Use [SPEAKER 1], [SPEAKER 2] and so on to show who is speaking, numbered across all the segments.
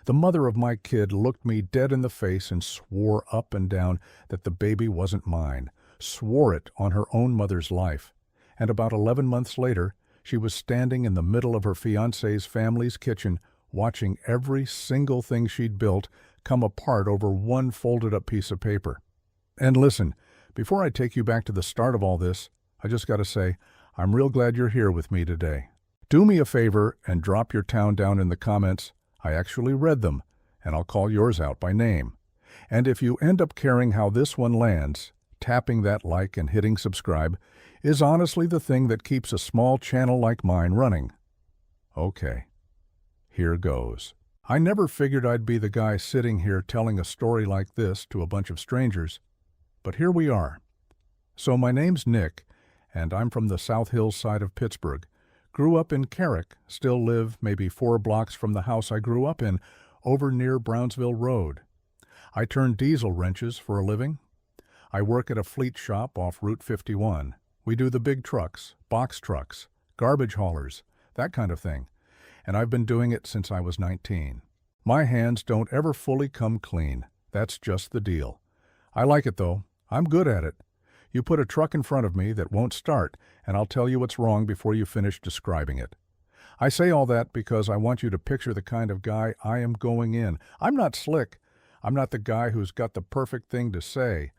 [SPEAKER 1] The mother of my kid looked me dead in the face and swore up and down that the baby wasn't mine, swore it on her own mother's life. And about 11 months later, she was standing in the middle of her fiancé's family's kitchen, watching every single thing she'd built come apart over one folded-up piece of paper. And listen, before I take you back to the start of all this, I just got to say, I'm real glad you're here with me today. Do me a favor and drop your town down in the comments. I actually read them, and I'll call yours out by name. And if you end up caring how this one lands, tapping that like and hitting subscribe is honestly the thing that keeps a small channel like mine running. Okay, here goes. I never figured I'd be the guy sitting here telling a story like this to a bunch of strangers, but here we are. So my name's Nick, and I'm from the South Hills side of Pittsburgh. Grew up in Carrick, still live maybe 4 blocks from the house I grew up in, over near Brownsville Road. I turn diesel wrenches for a living. I work at a fleet shop off Route 51. We do the big trucks, box trucks, garbage haulers, that kind of thing. And I've been doing it since I was 19. My hands don't ever fully come clean. That's just the deal. I like it though. I'm good at it. You put a truck in front of me that won't start, and I'll tell you what's wrong before you finish describing it. I say all that because I want you to picture the kind of guy I am going in. I'm not slick. I'm not the guy who's got the perfect thing to say.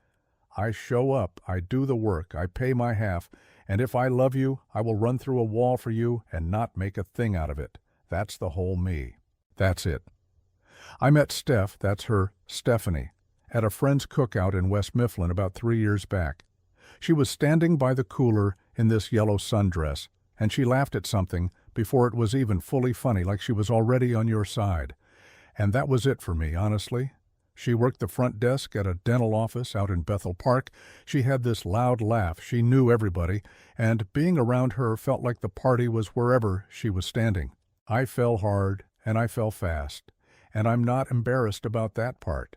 [SPEAKER 1] I show up, I do the work, I pay my half, and if I love you, I will run through a wall for you and not make a thing out of it. That's the whole me. That's it. I met Steph, that's her, Stephanie, at a friend's cookout in West Mifflin about 3 years back. She was standing by the cooler in this yellow sundress, and she laughed at something before it was even fully funny, like she was already on your side. And that was it for me, honestly. She worked the front desk at a dental office out in Bethel Park. She had this loud laugh. She knew everybody, and being around her felt like the party was wherever she was standing. I fell hard, and I fell fast, and I'm not embarrassed about that part.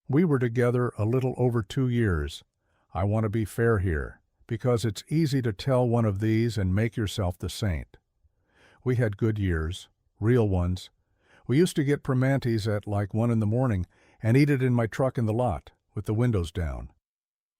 [SPEAKER 1] We were together a little over 2 years. I want to be fair here, because it's easy to tell one of these and make yourself the saint. We had good years, real ones. We used to get Primantis at like 1 in the morning and eat it in my truck in the lot, with the windows down.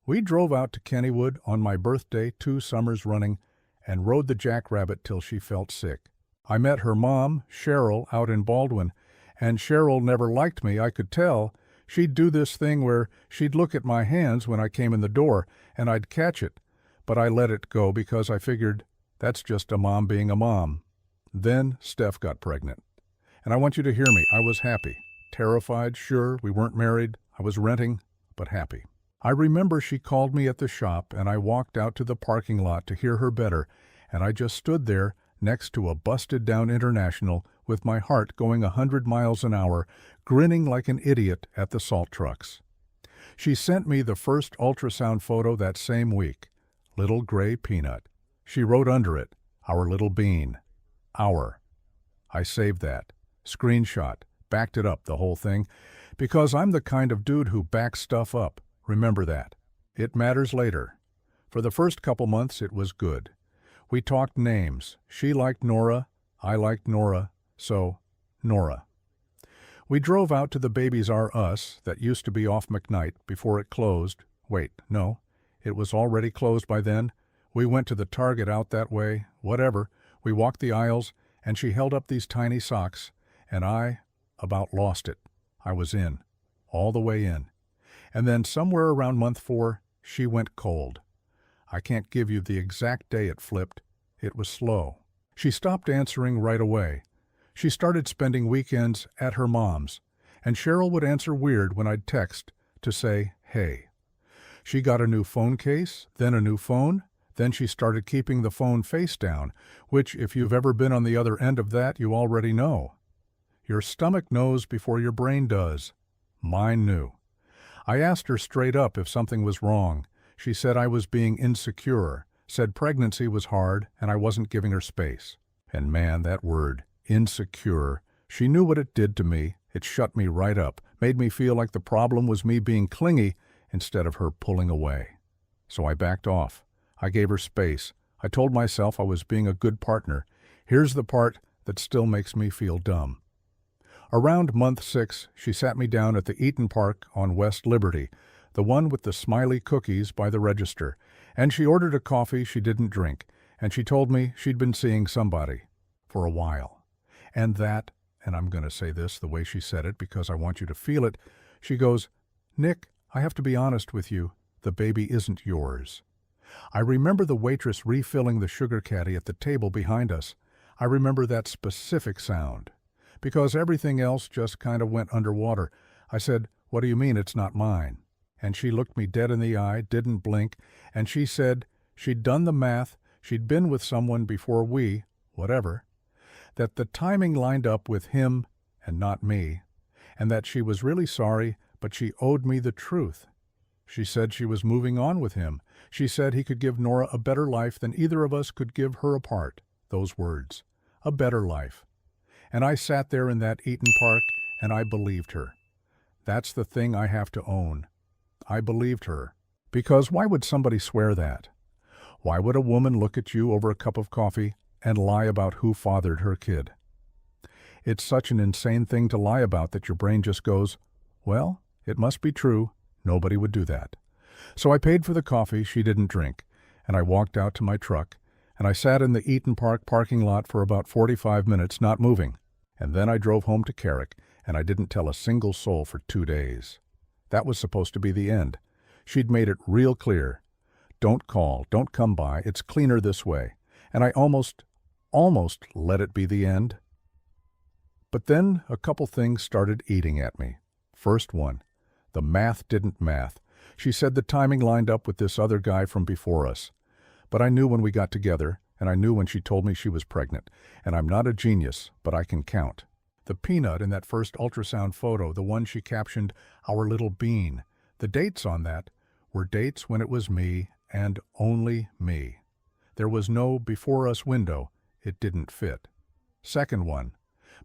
[SPEAKER 1] We drove out to Kennywood on my birthday 2 summers running and rode the jackrabbit till she felt sick. I met her mom, Cheryl, out in Baldwin, and Cheryl never liked me, I could tell. She'd do this thing where she'd look at my hands when I came in the door, and I'd catch it, but I let it go because I figured that's just a mom being a mom. Then Steph got pregnant. And I want you to hear me, I was happy. Terrified, sure, we weren't married, I was renting, but happy. I remember she called me at the shop, and I walked out to the parking lot to hear her better, and I just stood there next to a busted-down International with my heart going 100 miles an hour, grinning like an idiot at the salt trucks. She sent me the first ultrasound photo that same week. Little gray peanut. She wrote under it, our little bean. Our. I saved that. Screenshot. Backed it up, the whole thing. Because I'm the kind of dude who backs stuff up. Remember that. It matters later. For the first couple months, it was good. We talked names. She liked Nora. I liked Nora. So, Nora. We drove out to the Babies R Us that used to be off McKnight before it closed. Wait, no. It was already closed by then. We went to the Target out that way. Whatever. We walked the aisles, and she held up these tiny socks, and I about lost it. I was in. All the way in. And then somewhere around month 4, she went cold. I can't give you the exact day it flipped. It was slow. She stopped answering right away. She started spending weekends at her mom's, and Cheryl would answer weird when I'd text to say, hey. She got a new phone case, then a new phone, then she started keeping the phone face down, which if you've ever been on the other end of that, you already know. Your stomach knows before your brain does. Mine knew. I asked her straight up if something was wrong. She said I was being insecure, said pregnancy was hard and I wasn't giving her space. And man, that word, insecure, she knew what it did to me. It shut me right up, made me feel like the problem was me being clingy instead of her pulling away. So I backed off. I gave her space. I told myself I was being a good partner. Here's the part that still makes me feel dumb. Around month 6, she sat me down at the Eaton Park on West Liberty, the one with the smiley cookies by the register, and she ordered a coffee she didn't drink, and she told me she'd been seeing somebody for a while. And I'm going to say this the way she said it because I want you to feel it, she goes, "Nick, I have to be honest with you, the baby isn't yours." I remember the waitress refilling the sugar caddy at the table behind us. I remember that specific sound. Because everything else just kind of went underwater. I said, "What do you mean it's not mine?" And she looked me dead in the eye, didn't blink, and she said she'd done the math, she'd been with someone before whatever, that the timing lined up with him and not me, and that she was really sorry, but she owed me the truth. She said she was moving on with him. She said he could give Nora a better life than either of us could give her apart. Those words. A better life. And I sat there in that Eaton Park, and I believed her. That's the thing I have to own. I believed her. Because why would somebody swear that? Why would a woman look at you over a cup of coffee and lie about who fathered her kid? It's such an insane thing to lie about that your brain just goes, well, it must be true. Nobody would do that. So I paid for the coffee she didn't drink, and I walked out to my truck, and I sat in the Eaton Park parking lot for about 45 minutes, not moving. And then I drove home to Carrick, and I didn't tell a single soul for 2 days. That was supposed to be the end. She'd made it real clear. Don't call, don't come by, it's cleaner this way. And I almost let it be the end. But then a couple things started eating at me. First one, the math didn't math. She said the timing lined up with this other guy from before us. But I knew when we got together, and I knew when she told me she was pregnant. And I'm not a genius, but I can count. The peanut in that first ultrasound photo, the one she captioned, "Our little bean," the dates on that were dates when it was me and only me. There was no before us window. It didn't fit. Second one,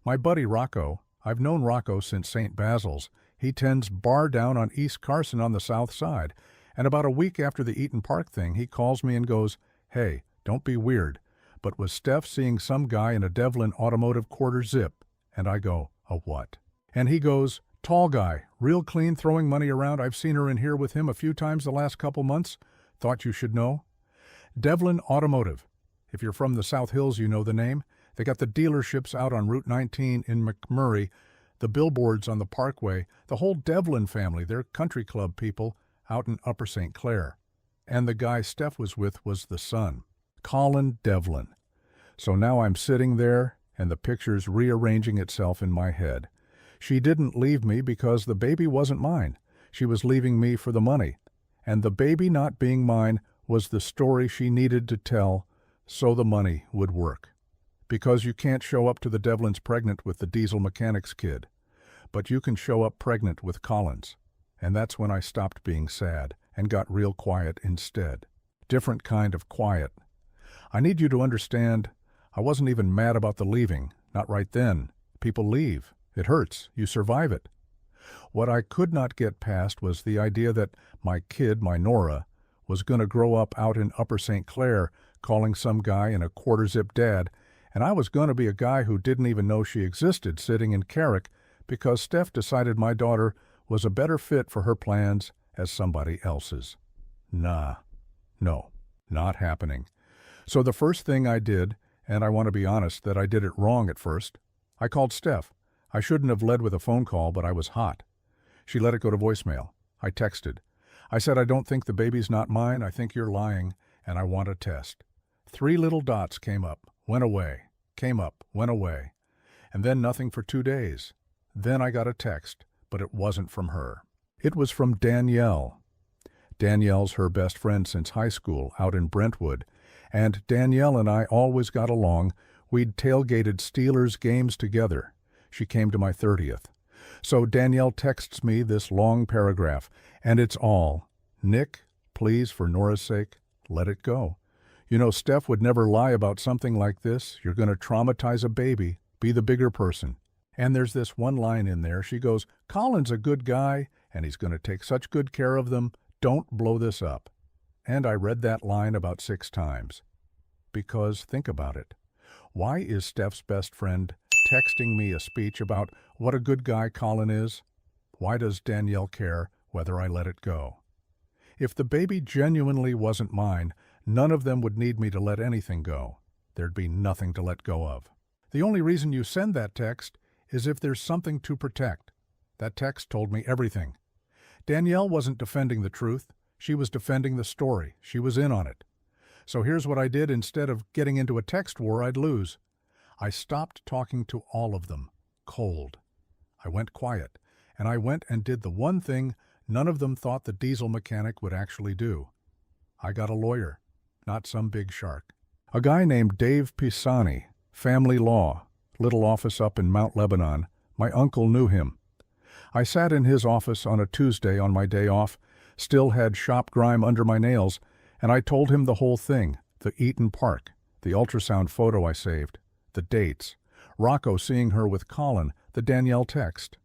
[SPEAKER 1] my buddy Rocco. I've known Rocco since St. Basil's. He tends bar down on East Carson on the south side. And about a week after the Eaton Park thing, he calls me and goes, "Hey, don't be weird, but was Steph seeing some guy in a Devlin automotive quarter zip?" And I go, "A what?" And he goes, "Tall guy, real clean, throwing money around. I've seen her in here with him a few times the last couple months. Thought you should know." Devlin Automotive. If you're from the South Hills, you know the name. They got the dealerships out on Route 19 in McMurray, the billboards on the Parkway, the whole Devlin family, they're country club people out in Upper St. Clair. And the guy Steph was with was the son, Colin Devlin. So now I'm sitting there, and the picture's rearranging itself in my head. She didn't leave me because the baby wasn't mine. She was leaving me for the money. And the baby not being mine was the story she needed to tell so the money would work. Because you can't show up to the Devlins pregnant with the diesel mechanics kid, but you can show up pregnant with Collins. And that's when I stopped being sad and got real quiet instead. Different kind of quiet. I need you to understand, I wasn't even mad about the leaving, not right then. People leave. It hurts. You survive it. What I could not get past was the idea that my kid, my Nora, was going to grow up out in Upper St. Clair calling some guy in a quarter-zip dad, and I was going to be a guy who didn't even know she existed sitting in Carrick because Steph decided my daughter was a better fit for her plans as somebody else's. No, not happening. So the first thing I did, and I want to be honest that I did it wrong at first, I called Steph. I shouldn't have led with a phone call, but I was hot. She let it go to voicemail. I texted. I said, "I don't think the baby's not mine. I think you're lying, and I want a test." 3 little dots came up, went away, came up, went away. And then nothing for 2 days. Then I got a text, but it wasn't from her. It was from Danielle. Danielle's her best friend since high school out in Brentwood, and Danielle and I always got along. We'd tailgated Steelers games together. She came to my 30th. So Danielle texts me this long paragraph, and it's all, "Nick, please, for Nora's sake, let it go. You know, Steph would never lie about something like this. You're going to traumatize a baby. Be the bigger person." And there's this one line in there. She goes, "Colin's a good guy, and he's going to take such good care of them. Don't blow this up." And I read that line about 6 times. Because think about it. Why is Steph's best friend texting me a speech about what a good guy Colin is. Why does Danielle care whether I let it go? If the baby genuinely wasn't mine, none of them would need me to let anything go. There'd be nothing to let go of. The only reason you send that text is if there's something to protect. That text told me everything. Danielle wasn't defending the truth. She was defending the story. She was in on it. So here's what I did instead of getting into a text war I'd lose. I stopped talking to all of them, cold. I went quiet, and I went and did the one thing none of them thought the diesel mechanic would actually do. I got a lawyer, not some big shark. A guy named Dave Pisani, family law, little office up in Mount Lebanon. My uncle knew him. I sat in his office on a Tuesday on my day off, still had shop grime under my nails, and I told him the whole thing, the Eaton Park, the ultrasound photo I saved, the dates, Rocco seeing her with Colin, the Danielle text.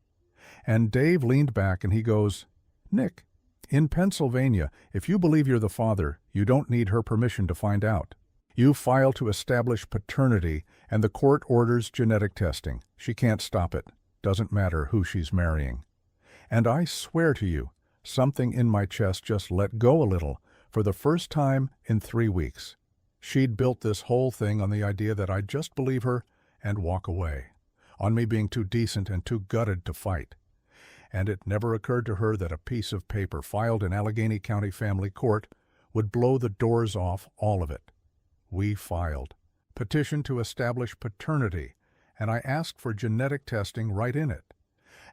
[SPEAKER 1] And Dave leaned back and he goes, "Nick, in Pennsylvania, if you believe you're the father, you don't need her permission to find out. You file to establish paternity, and the court orders genetic testing. She can't stop it. Doesn't matter who she's marrying." And I swear to you, something in my chest just let go a little for the first time in 3 weeks. She'd built this whole thing on the idea that I'd just believe her and walk away, on me being too decent and too gutted to fight. And it never occurred to her that a piece of paper filed in Allegheny County Family Court would blow the doors off all of it. We filed. Petition to establish paternity, and I asked for genetic testing right in it.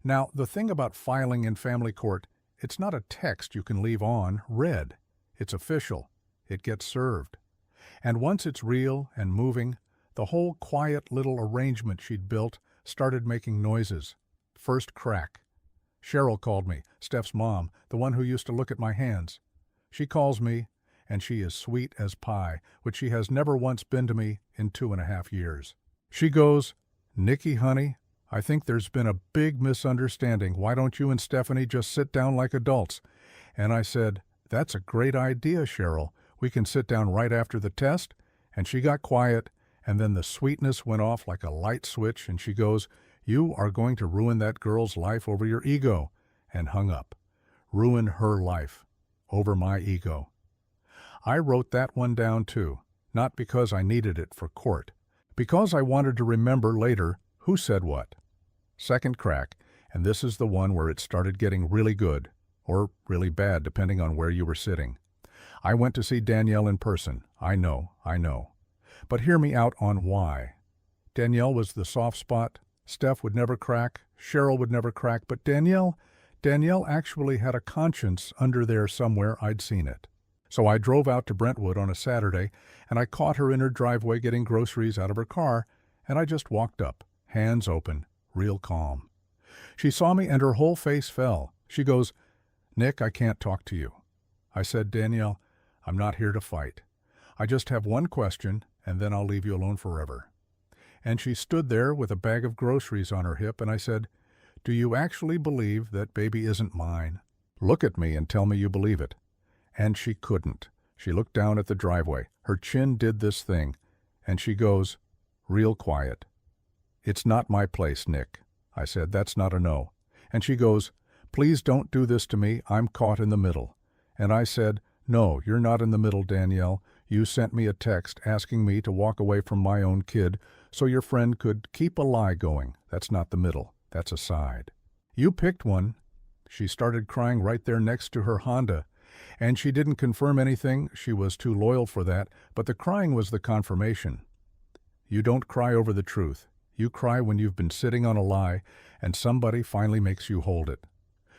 [SPEAKER 1] Now, the thing about filing in family court, it's not a text you can leave on read. It's official. It gets served. And once it's real and moving, the whole quiet little arrangement she'd built started making noises. First crack. Cheryl called me, Steph's mom, the one who used to look at my hands. She calls me, and she is sweet as pie, which she has never once been to me in 2.5 years. She goes, "Nikki, honey, I think there's been a big misunderstanding. Why don't you and Stephanie just sit down like adults?" And I said, "That's a great idea, Cheryl. We can sit down right after the test." And she got quiet, and then the sweetness went off like a light switch, and she goes, "You are going to ruin that girl's life over your ego," and hung up. Ruin her life over my ego. I wrote that one down too, not because I needed it for court, because I wanted to remember later who said what. Second crack, and this is the one where it started getting really good, or really bad depending on where you were sitting. I went to see Danielle in person. I know. But hear me out on why. Danielle was the soft spot. Steph would never crack. Cheryl would never crack. But Danielle actually had a conscience under there somewhere. I'd seen it. So I drove out to Brentwood on a Saturday, and I caught her in her driveway getting groceries out of her car, and I just walked up, hands open, real calm. She saw me and her whole face fell. She goes, "Nick, I can't talk to you." I said, "Danielle, I'm not here to fight. I just have one question, and then I'll leave you alone forever." And she stood there with a bag of groceries on her hip, and I said, "Do you actually believe that baby isn't mine? Look at me and tell me you believe it." And she couldn't. She looked down at the driveway. Her chin did this thing, and she goes, real quiet, "It's not my place, Nick." I said, "That's not a no." And she goes, "Please don't do this to me. I'm caught in the middle." And I said, "No, you're not in the middle, Danielle. You sent me a text asking me to walk away from my own kid so your friend could keep a lie going. That's not the middle. That's a side. You picked one." She started crying right there next to her Honda. And she didn't confirm anything. She was too loyal for that. But the crying was the confirmation. You don't cry over the truth. You cry when you've been sitting on a lie and somebody finally makes you hold it.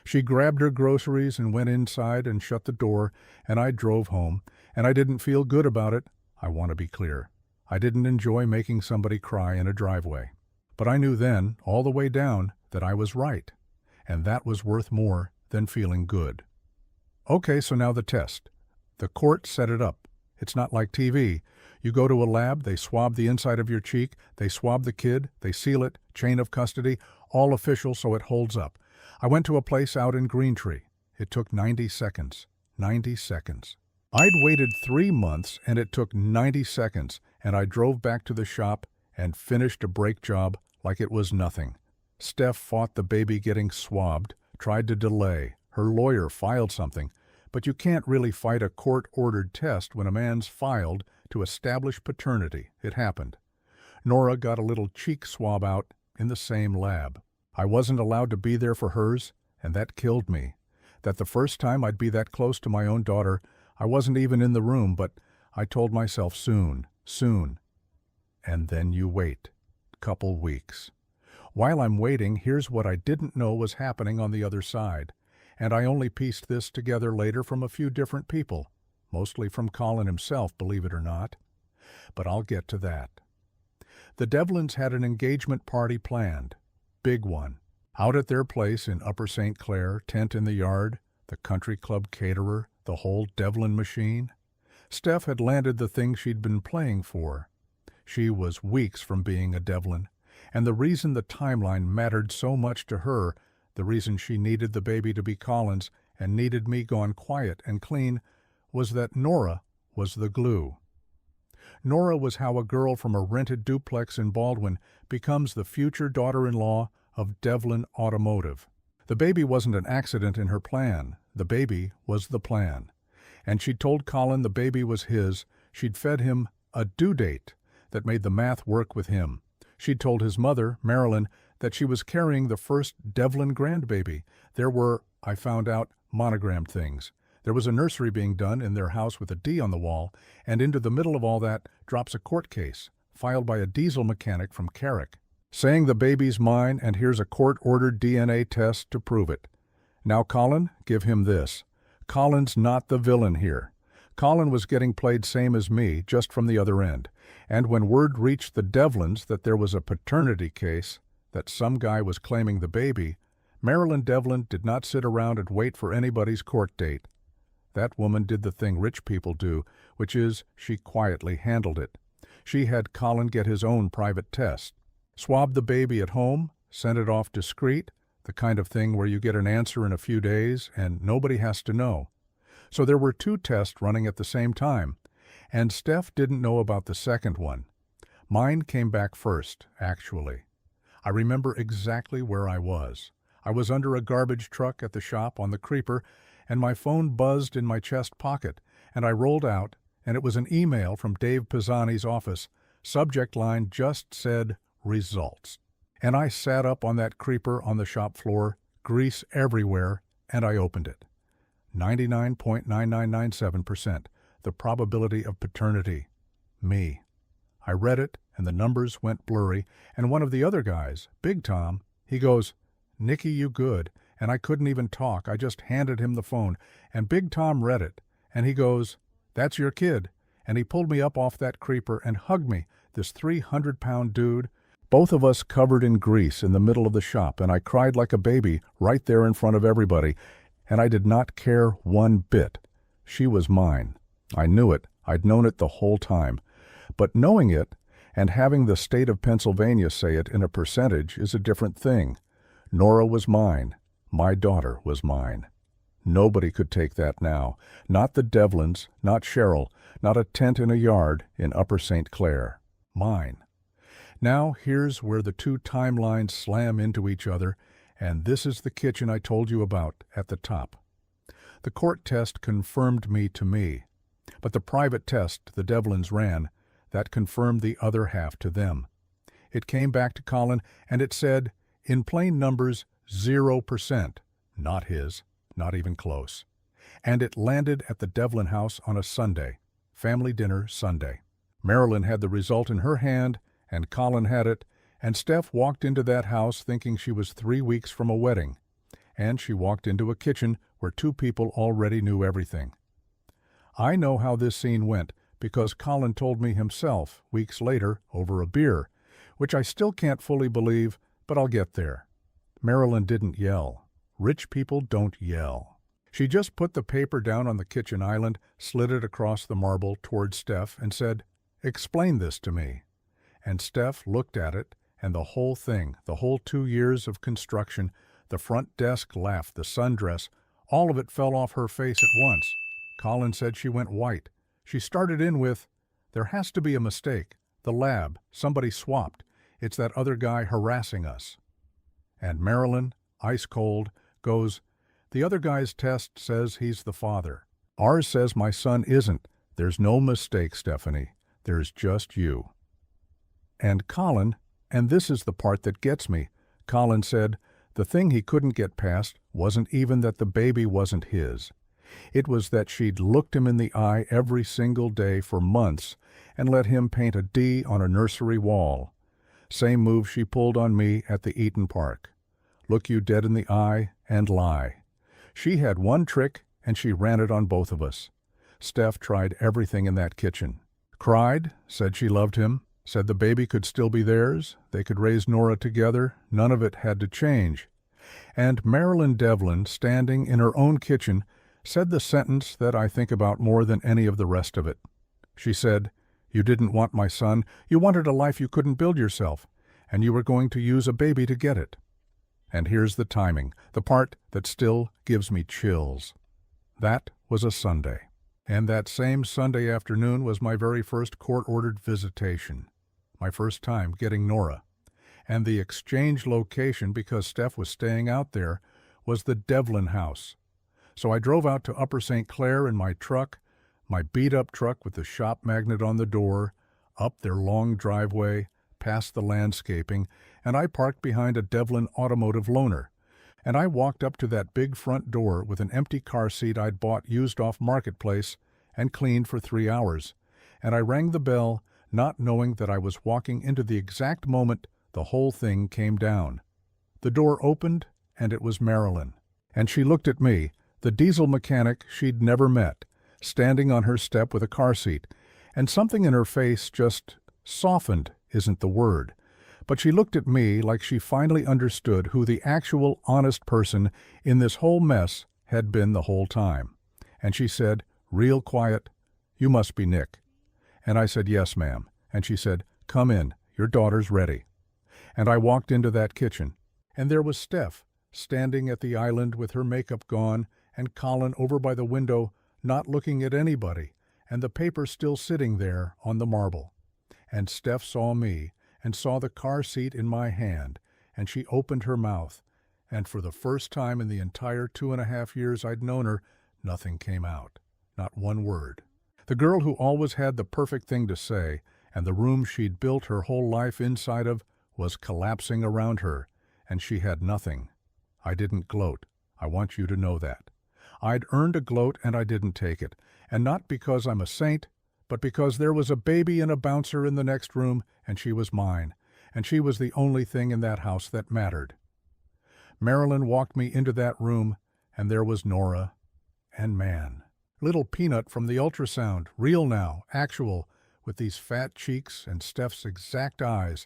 [SPEAKER 1] She grabbed her groceries and went inside and shut the door, and I drove home, and I didn't feel good about it. I want to be clear. I didn't enjoy making somebody cry in a driveway. But I knew then, all the way down, that I was right, and that was worth more than feeling good. Okay, so now the test. The court set it up. It's not like TV. You go to a lab, they swab the inside of your cheek, they swab the kid, they seal it, chain of custody, all official so it holds up. I went to a place out in Greentree. It took 90 seconds. 90 seconds. I'd waited 3 months, and it took 90 seconds, and I drove back to the shop and finished a brake job like it was nothing. Steph fought the baby getting swabbed, tried to delay. Her lawyer filed something, but you can't really fight a court-ordered test when a man's filed to establish paternity. It happened. Nora got a little cheek swab out in the same lab. I wasn't allowed to be there for hers, and that killed me. That the first time I'd be that close to my own daughter, I wasn't even in the room, but I told myself soon, soon. And then you wait. Couple weeks. While I'm waiting, here's what I didn't know was happening on the other side. And I only pieced this together later from a few different people, mostly from Colin himself, believe it or not. But I'll get to that. The Devlins had an engagement party planned. Big one. Out at their place in Upper St. Clair, tent in the yard, the country club caterer, the whole Devlin machine. Steph had landed the thing she'd been playing for. She was weeks from being a Devlin, and the reason the timeline mattered so much to her, the reason she needed the baby to be Colin's and needed me gone quiet and clean, was that Nora was the glue. Nora was how a girl from a rented duplex in Baldwin becomes the future daughter-in-law of Devlin Automotive. The baby wasn't an accident in her plan. The baby was the plan. And she'd told Colin the baby was his. She'd fed him a due date that made the math work with him. She'd told his mother, Marilyn, that she was carrying the first Devlin grandbaby. There were, I found out, monogrammed things. There was a nursery being done in their house with a D on the wall, and into the middle of all that drops a court case, filed by a diesel mechanic from Carrick, saying the baby's mine and here's a court-ordered DNA test to prove it. Now Colin, give him this. Colin's not the villain here. Colin was getting played same as me, just from the other end. And when word reached the Devlins that there was a paternity case, that some guy was claiming the baby, Marilyn Devlin did not sit around and wait for anybody's court date. That woman did the thing rich people do, which is she quietly handled it. She had Colin get his own private test. Swabbed the baby at home, sent it off discreet, the kind of thing where you get an answer in a few days and nobody has to know. So there were 2 tests running at the same time, and Steph didn't know about the second one. Mine came back first, actually. I remember exactly where I was. I was under a garbage truck at the shop on the creeper, and my phone buzzed in my chest pocket, and I rolled out, and it was an email from Dave Pisani's office. Subject line just said, results. And I sat up on that creeper on the shop floor, grease everywhere, and I opened it. 99.9997%, the probability of paternity. Me. I read it, and the numbers went blurry, and one of the other guys, Big Tom, he goes, "Nicky, you good," and I couldn't even talk. I just handed him the phone, and Big Tom read it, and he goes, "That's your kid," and he pulled me up off that creeper and hugged me, this 300-pound dude, both of us covered in grease in the middle of the shop, and I cried like a baby right there in front of everybody, and I did not care one bit. She was mine. I knew it. I'd known it the whole time. But knowing it and having the state of Pennsylvania say it in a percentage is a different thing. Nora was mine. My daughter was mine. Nobody could take that now. Not the Devlins, not Cheryl, not a tent in a yard in Upper St. Clair. Mine. Now here's where the 2 timelines slam into each other, and this is the kitchen I told you about at the top. The court test confirmed me to me, but the private test the Devlins ran, that confirmed the other half to them. It came back to Colin, and it said, in plain numbers, 0%. Not his, not even close. And it landed at the Devlin house on a Sunday, family dinner Sunday. Marilyn had the result in her hand, and Colin had it, and Steph walked into that house thinking she was 3 weeks from a wedding. And she walked into a kitchen where 2 people already knew everything. I know how this scene went because Colin told me himself weeks later over a beer, which I still can't fully believe, but I'll get there. Marilyn didn't yell. Rich people don't yell. She just put the paper down on the kitchen island, slid it across the marble toward Steph, and said, "Explain this to me." And Steph looked at it, and the whole thing, the whole 2 years of construction, the front desk laughed, the sundress, all of it fell off her face at once. Colin said she went white. She started in with, "There has to be a mistake. The lab, somebody swapped. It's that other guy harassing us." And Marilyn, ice cold, goes, "The other guy's test says he's the father. Ours says my son isn't. There's no mistake, Stephanie. There's just you." And Colin, and this is the part that gets me, Colin said the thing he couldn't get past wasn't even that the baby wasn't his. It was that she'd looked him in the eye every single day for months and let him paint a D on a nursery wall. Same move she pulled on me at the Eaton Park. Look you dead in the eye and lie. She had one trick and she ran it on both of us. Steph tried everything in that kitchen. Cried, said she loved him, said the baby could still be theirs, they could raise Nora together, none of it had to change. And Marilyn Devlin, standing in her own kitchen, said the sentence that I think about more than any of the rest of it. She said, "You didn't want my son, you wanted a life you couldn't build yourself, and you were going to use a baby to get it." And here's the timing, the part that still gives me chills. That was a Sunday. And that same Sunday afternoon was my very first court-ordered visitation. My first time getting Nora. And the exchange location, because Steph was staying out there, was the Devlin house. So I drove out to Upper St. Clair in my truck, my beat-up truck with the shop magnet on the door, up their long driveway, past the landscaping, and I parked behind a Devlin automotive loaner. And I walked up to that big front door with an empty car seat I'd bought used off Marketplace and cleaned for 3 hours. And I rang the bell, not knowing that I was walking into the exact moment the whole thing came down. The door opened, and it was Marilyn. And she looked at me, the diesel mechanic she'd never met, standing on her step with a car seat, and something in her face just softened isn't the word. But she looked at me like she finally understood who the actual honest person in this whole mess had been the whole time. And she said, real quiet, "You must be Nick." And I said, "Yes, ma'am." And she said, "Come in, your daughter's ready." And I walked into that kitchen, and there was Steph, standing at the island with her makeup gone, and Colin over by the window, not looking at anybody, and the paper still sitting there on the marble. And Steph saw me, and saw the car seat in my hand, and she opened her mouth, and for the first time in the entire 2.5 years I'd known her, nothing came out, not one word. The girl who always had the perfect thing to say, and the room she'd built her whole life inside of, was collapsing around her, and she had nothing. I didn't gloat. I want you to know that. I'd earned a gloat and I didn't take it, and not because I'm a saint, but because there was a baby and a bouncer in the next room, and she was mine, and she was the only thing in that house that mattered. Marilyn walked me into that room, and there was Nora, and man, little Peanut from the ultrasound, real now, actual, with these fat cheeks and Steph's exact eyes,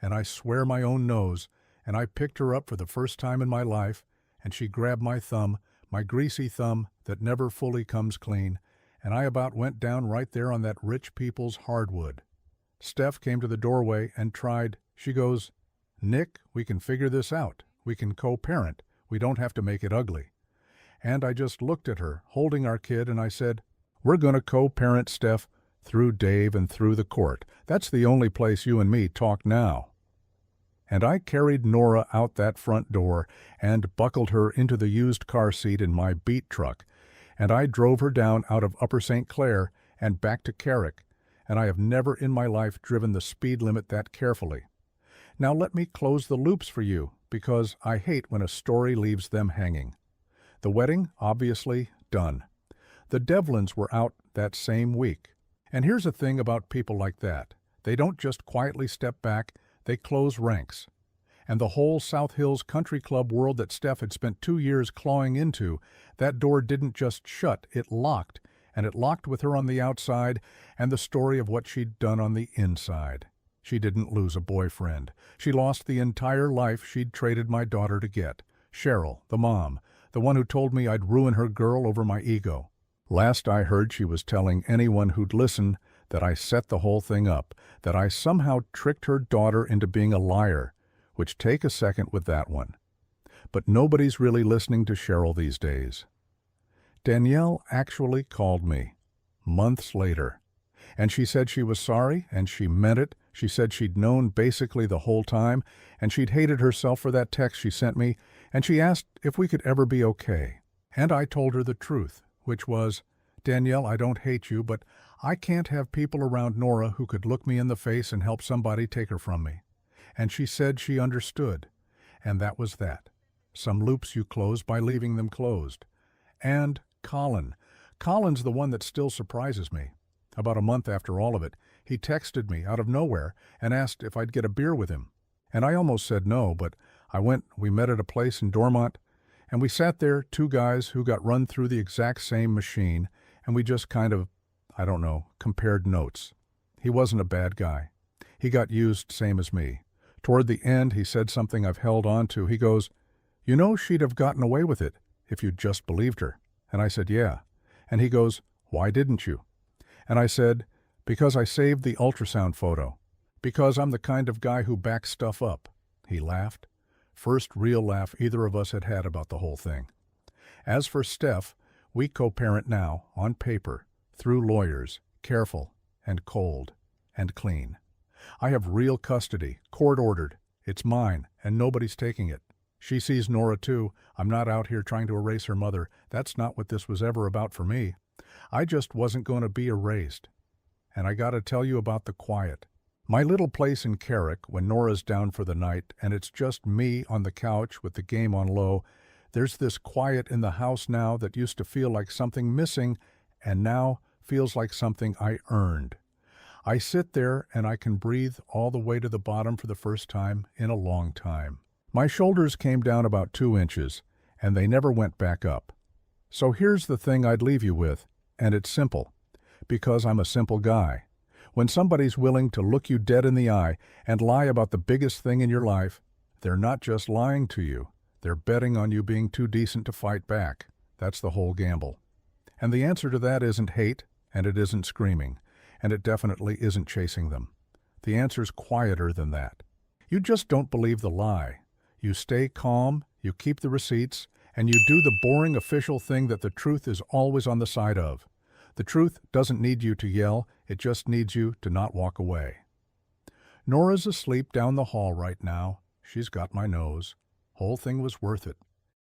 [SPEAKER 1] and I swear my own nose, and I picked her up for the first time in my life, and she grabbed my thumb, my greasy thumb that never fully comes clean, and I about went down right there on that rich people's hardwood. Steph came to the doorway and tried. She goes, "Nick, we can figure this out. We can co-parent. We don't have to make it ugly." And I just looked at her, holding our kid, and I said, "We're going to co-parent, Steph, through Dave and through the court. That's the only place you and me talk now." And I carried Nora out that front door and buckled her into the used car seat in my beat truck, and I drove her down out of Upper St. Clair and back to Carrick, and I have never in my life driven the speed limit that carefully. Now let me close the loops for you, because I hate when a story leaves them hanging. The wedding, obviously, done. The Devlins were out that same week. And here's a thing about people like that. They don't just quietly step back, they close ranks. And the whole South Hills Country Club world that Steph had spent 2 years clawing into, that door didn't just shut, it locked. And it locked with her on the outside and the story of what she'd done on the inside. She didn't lose a boyfriend. She lost the entire life she'd traded my daughter to get. Cheryl, the mom, the one who told me I'd ruin her girl over my ego. Last I heard, she was telling anyone who'd listen that I set the whole thing up, that I somehow tricked her daughter into being a liar, which take a second with that one. But nobody's really listening to Cheryl these days. Danielle actually called me, months later, and she said she was sorry, and she meant it. She said she'd known basically the whole time, and she'd hated herself for that text she sent me, and she asked if we could ever be okay. And I told her the truth, which was, Danielle, I don't hate you, but I can't have people around Nora who could look me in the face and help somebody take her from me. And she said she understood. And that was that. Some loops you close by leaving them closed. And Colin. Colin's the one that still surprises me. About a month after all of it, he texted me out of nowhere and asked if I'd get a beer with him. And I almost said no, but we met at a place in Dormont, and we sat there, two guys who got run through the exact same machine, and we just kind of, compared notes. He wasn't a bad guy. He got used same as me. Toward the end, he said something I've held on to. He goes, "You know, she'd have gotten away with it if you'd just believed her." And I said, "Yeah." And he goes, "Why didn't you?" And I said, "Because I saved the ultrasound photo. Because I'm the kind of guy who backs stuff up." He laughed. First real laugh either of us had had about the whole thing. As for Steph, we co-parent now, on paper, through lawyers, careful and cold and clean. I have real custody, court-ordered. It's mine, and nobody's taking it. She sees Nora too. I'm not out here trying to erase her mother. That's not what this was ever about for me. I just wasn't going to be erased. And I got to tell you about the quiet. My little place in Carrick, when Nora's down for the night, and it's just me on the couch with the game on low, there's this quiet in the house now that used to feel like something missing, and now feels like something I earned. I sit there and I can breathe all the way to the bottom for the first time in a long time. My shoulders came down about 2 inches, and they never went back up. So here's the thing I'd leave you with, and it's simple, because I'm a simple guy. When somebody's willing to look you dead in the eye and lie about the biggest thing in your life, they're not just lying to you, they're betting on you being too decent to fight back. That's the whole gamble. And the answer to that isn't hate, and it isn't screaming, and it definitely isn't chasing them. The answer's quieter than that. You just don't believe the lie. You stay calm, you keep the receipts, and you do the boring official thing that the truth is always on the side of. The truth doesn't need you to yell, it just needs you to not walk away. Nora's asleep down the hall right now. She's got my nose. Whole thing was worth it.